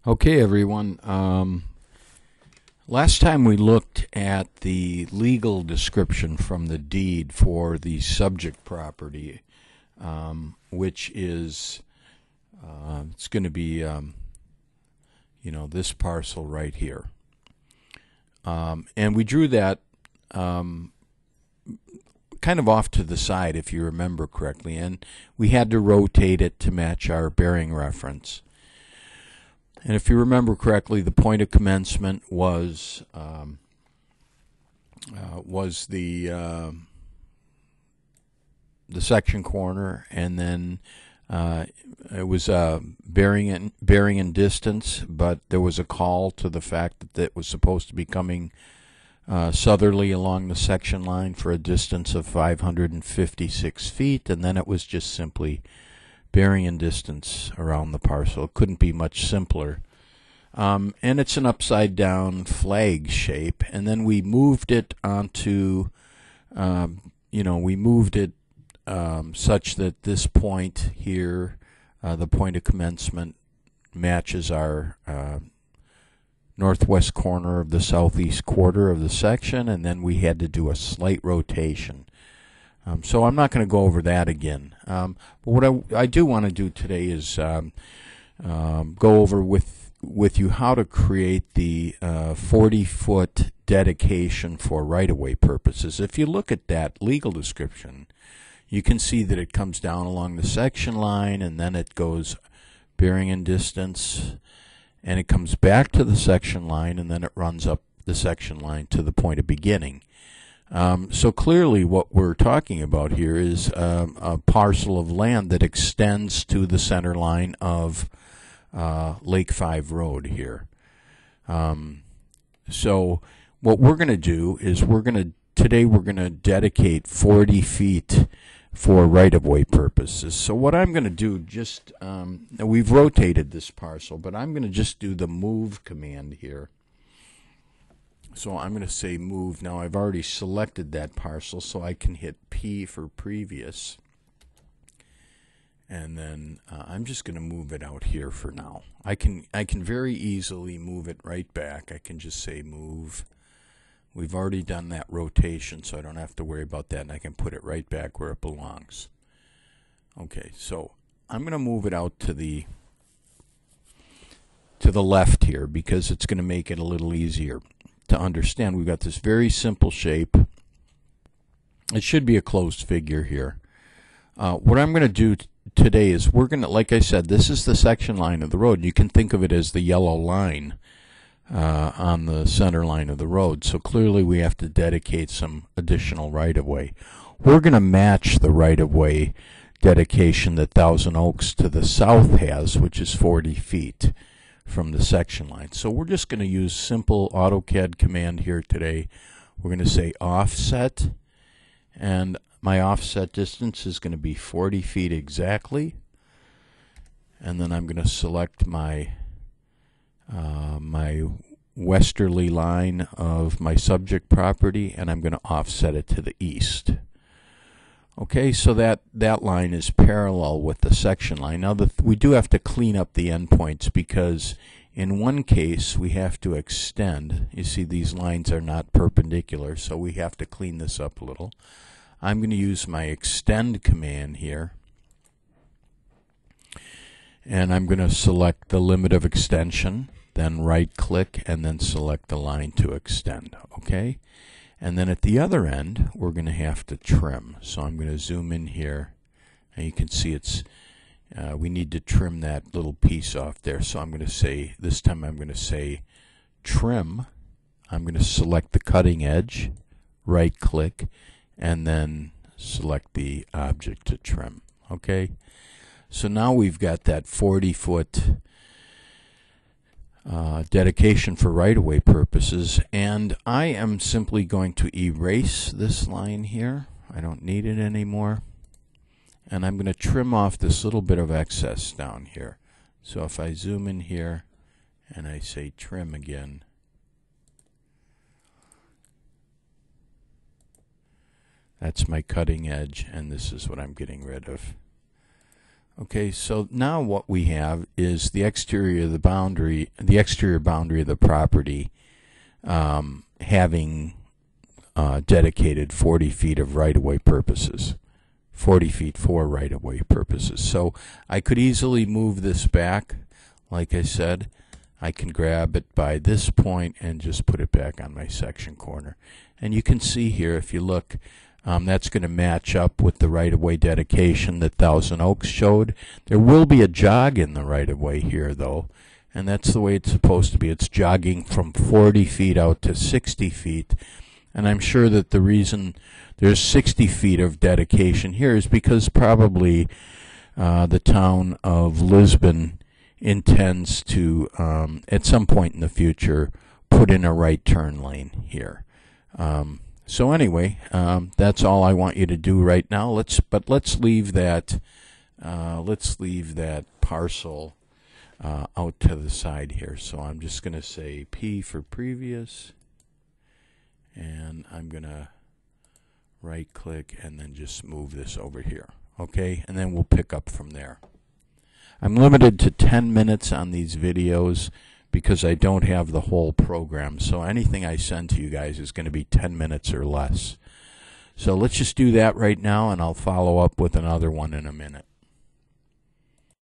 Okay, everyone. Last time we looked at the legal description from the deed for the subject property, which is it's going to be this parcel right here, and we drew that kind of off to the side, if you remember correctly, and we had to rotate it to match our bearing reference. And if you remember correctly, the point of commencement was the section corner, and then it was bearing and distance, but there was a call to the fact that it was supposed to be coming southerly along the section line for a distance of 556 feet, and then it was just simply bearing and distance around the parcel. It couldn't be much simpler. And it's an upside down flag shape, and then we moved it onto we moved it such that this point here, the point of commencement, matches our northwest corner of the southeast quarter of the section, and then we had to do a slight rotation. So I'm not going to go over that again. But what I do want to do today is go over with you how to create the 40-foot dedication for right-of-way purposes. If you look at that legal description, you can see that it comes down along the section line, and then it goes bearing and distance, and it comes back to the section line, and then it runs up the section line to the point of beginning. So clearly what we're talking about here is a parcel of land that extends to the center line of Lake 5 Road here. So what we're going to do is today we're going to dedicate 40 feet for right-of-way purposes. So what I'm going to do, we've rotated this parcel, but I'm going to just do the move command here. So I'm going to say move. Now I've already selected that parcel, so I can hit P for previous. And then I'm just going to move it out here for now. I can very easily move it right back. I can just say move. We've already done that rotation, so I don't have to worry about that, and I can put it right back where it belongs. Okay, so I'm going to move it out to the left here because it's going to make it a little easier to understand. We've got this very simple shape. It should be a closed figure here. What I'm going to do today is like I said, this is the section line of the road. You can think of it as the yellow line on the center line of the road. So clearly we have to dedicate some additional right-of-way. We're going to match the right-of-way dedication that Thousand Oaks to the south has, which is 40 feet from the section line. So we're just going to use simple AutoCAD command here today. We're going to say offset, and my offset distance is going to be 40 feet exactly. And then I'm going to select my my westerly line of my subject property, and I'm going to offset it to the east. Okay, so that line is parallel with the section line. Now we do have to clean up the endpoints because in one case we have to extend. You see these lines are not perpendicular, so we have to clean this up a little. I'm going to use my extend command here, and I'm going to select the limit of extension, then right click, and then select the line to extend. Okay, and then at the other end we're going to have to trim. So I'm going to zoom in here, and you can see it's we need to trim that little piece off there. So I'm going to say, this time I'm going to say trim. I'm going to select the cutting edge, right click, and then select the object to trim. Okay, so now we've got that 40-foot dedication for right-of-way purposes, and I am simply going to erase this line here. I don't need it anymore, and I'm going to trim off this little bit of excess down here. So if I zoom in here and I say trim again, that's my cutting edge, and this is what I'm getting rid of. Okay, so now what we have is the exterior of the boundary, the exterior boundary of the property, having dedicated 40 feet of right-of-way purposes, 40 feet for right-of-way purposes. So I could easily move this back. Like I said, I can grab it by this point and just put it back on my section corner. And you can see here, if you look, that's going to match up with the right-of-way dedication that Thousand Oaks showed. There will be a jog in the right-of-way here, though, and that's the way it's supposed to be. It's jogging from 40 feet out to 60 feet, and I'm sure that the reason there's 60 feet of dedication here is because probably the town of Lisbon intends to, at some point in the future, put in a right turn lane here. So anyway, that's all I want you to do right now. Let's leave that parcel out to the side here. So I'm just going to say P for previous, and I'm going to right click and then just move this over here. Okay, and then we'll pick up from there. I'm limited to 10 minutes on these videos because I don't have the whole program. So anything I send to you guys is going to be 10 minutes or less. So let's just do that right now, and I'll follow up with another one in a minute.